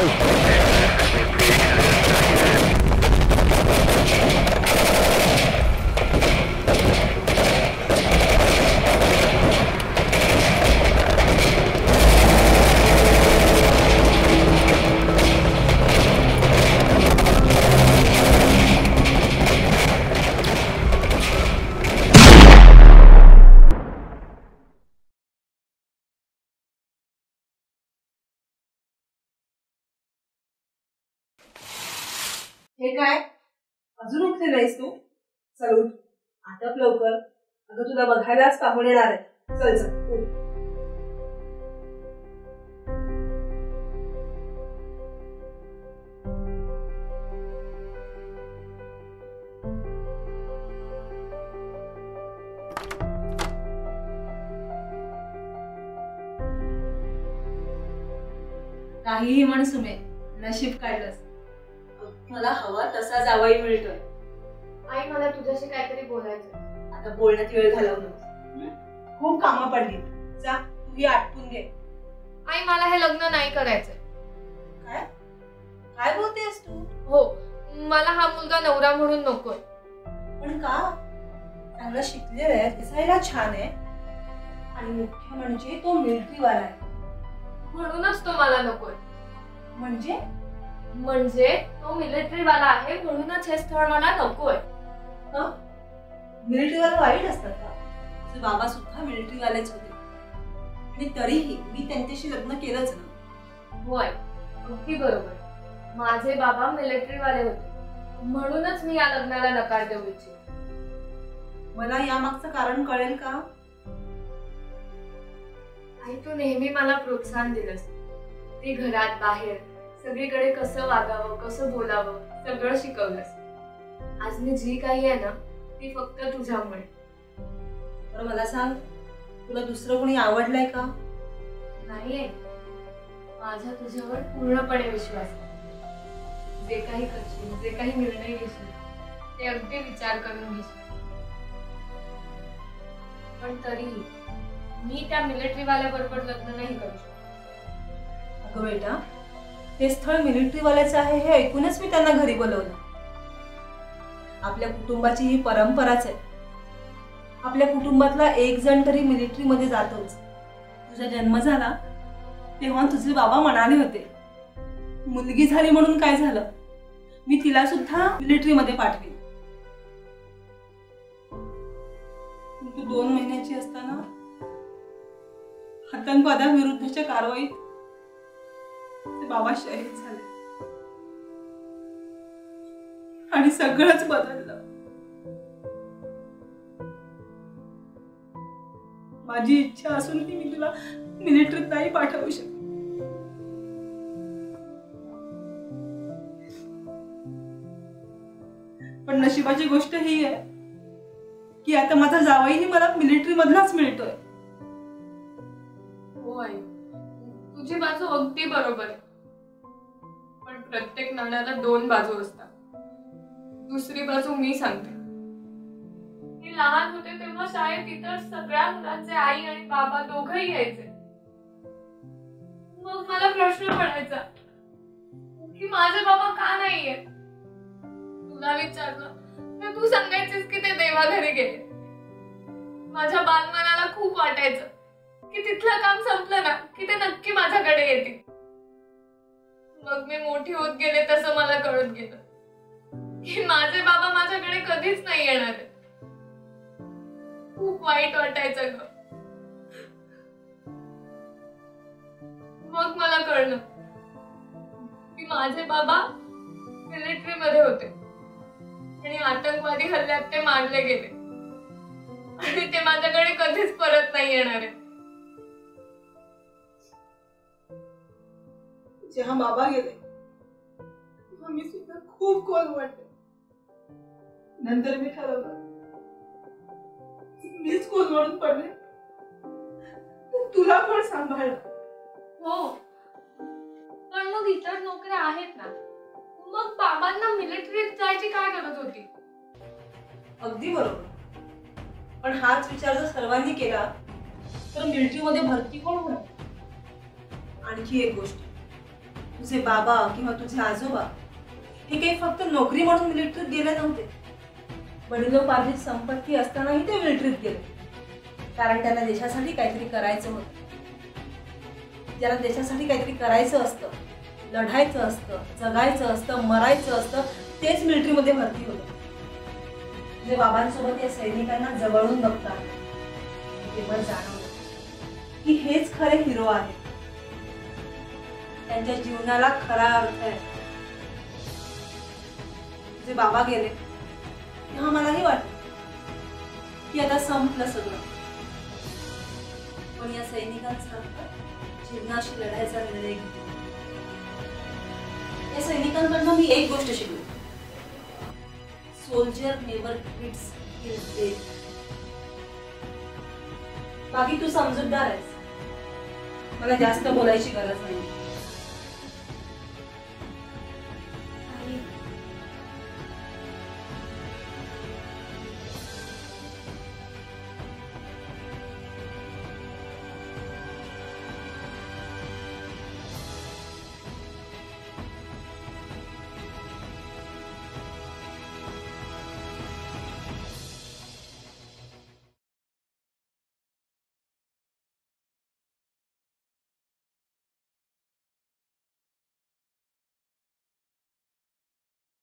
हे काय अजून उठले नाहीस तू? चल उठ, आटप लवकर. अगं तुला बघायलाच पाहून येणार आहे. चल चल उठ. काहीही म्हण सुमे, नशीब काढलंस. मला हवा तसा जावाई मिळतोय. आई मला तुझ्याशी काहीतरी बोलायचं. आता बोलण्यात वेळ घालवू नको. खूप कामं पडली. जा तूही आटपून घे. आई मला हे लग्न नाही करायचं. काय काय बोलतेस तू? हो, मला हा मुलगा नवरा म्हणून नकोय. पण का? चांगला शिकलेला आहे, दिसायला छान आहे आणि मुख्य म्हणजे तो मिलिटरीवाला आहे. म्हणूनच तो मला नकोय. म्हणजे तो मिलिटरीवाला आहे म्हणूनच हे स्थळ मला नकोय. मिलिटरीवाले वाईट असतात का? तुझे बाबा सुद्धा मिलिटरीवालेच होते आणि तरीही मी त्यांच्याशी लग्न केलंच ना. होय, अगदी बरोबर. माझे बाबा मिलिटरीवाले होते म्हणूनच मी या लग्नाला नकार देऊ इच्छिते. मला यामागचं कारण कळेल का? आई तू नेहमी मला प्रोत्साहन दिलंस. ते घरात बाहेर सगळीकडे कसं वागावं, कसं बोलावं सगळं शिकवलंस. आज मी जी काही आहे ना ती फक्त तुझ्यामुळे. बरं मला सांग, तुला दुसरं कोणी आवडलंय का? नाहीये. माझा तुझ्यावर पूर्णपणे विश्वास आहे. जे काही करशील, जे काही निर्णय घेशील ते अगदी विचार करून घेशील. पण तरीही मी त्या मिलिटरीवाल्याबरोबर लग्न नाही करू शकत. अगं बेटा, ते स्थळ मिलिटरीवाल्याचं आहे हे ऐकूनच मी त्यांना घरी बोलवलं. आपल्या कुटुंबाची ही परंपराच आहे. आपल्या कुटुंबातला एक जण तरी मिलिटरीमध्ये जातोच. तुझा जन्म झाला तेव्हा तुझे बाबा म्हणाले होते, मुलगी झाली म्हणून काय झालं, मी तिला सुद्धा मिलिटरीमध्ये पाठवेन. तू 2 महिन्याची असताना आतंकवादाविरुद्धच्या कारवाईत ते बाबा शहीद झाले आणि सगळंच बदललं. माझी इच्छा असूनही मी तुला मिलिटरीत नाही पाठवू शकत. पण नशिबाची गोष्ट ही आहे की आता माझा जावईही मला मिलिटरी मधलाच मिळतोय. होय, तुझी बाजू अगदी बरोबर आहे. पण प्रत्येक नाण्याला 2 बाजू असतात. दुसरी बाजू मी सांगते. मी लहान होते तेव्हा शाळेत इतर सगळ्या मुलांचे आई आणि बाबा दोघंही यायचे. मग मला प्रश्न पडायचा की माझे बाबा का नाहीये. तुला विचारलं तर तू सांगायचीस की ते देवाघरी गेले. माझ्या बालमनाला खूप वाटायचं की तिथलं काम संपलं ना की ते नक्की माझ्याकडे येतील. मग मी मोठी होत गेले तसं मला कळत गेलं की माझे बाबा माझ्याकडे कधीच नाही येणार आहेत. खूप वाईट वाटायचं ग. मग मला कळलं की माझे बाबा मिलिटरी मध्ये होते आणि आतंकवादी हल्ल्यात ते मारले गेले आणि ते माझ्याकडे कधीच परत नाही येणार आहेत. जेव्हा बाबा गेले तेव्हा मी सुद्धा खूप कोलमडले. नंतर मी ठरवलं मीच कोलमडून पडले, तुला पण सांभाळलं. हो, पण मग इतर नोकऱ्या आहेत ना, मग बाबांना मिलिटरीत जायची काय गरज होती? अगदी बरोबर. पण हाच विचार जर सर्वांनी केला तर मिलिटरीमध्ये भरती कोण होणार? आणखी एक गोष्ट, तुझे बाबा किंवा तुझे आजोबा हे काही फक्त नोकरी म्हणून मिलिटरीत गेले नव्हते. वडिलोपार्जित संपत्ती असतानाही ते मिलिटरीत गेले, कारण त्यांना देशासाठी काहीतरी करायचं होतं. ज्याला देशासाठी काहीतरी करायचं असतं, लढायचं असतं, जगायचं असतं, मरायचं असतं, तेच मिलिटरीमध्ये भरती होतं. जे बाबांसोबत या सैनिकांना जवळून बघतात तेव्हा जाणवलं की हेच खरे हिरो आहेत. त्यांच्या जीवनाला खरा अर्थ आहे. जे बाबा गेले तेव्हा मलाही वाटलं की आता संपलं सगळं. पण या सैनिकांसारखं जीवनाशी लढायचा निर्णय घेतला. या सैनिकांकडनं मी एक गोष्ट शिकलो, soldier never quits till death. बाकी तू समजूतदार आहेस, मला जास्त बोलायची गरज नाही.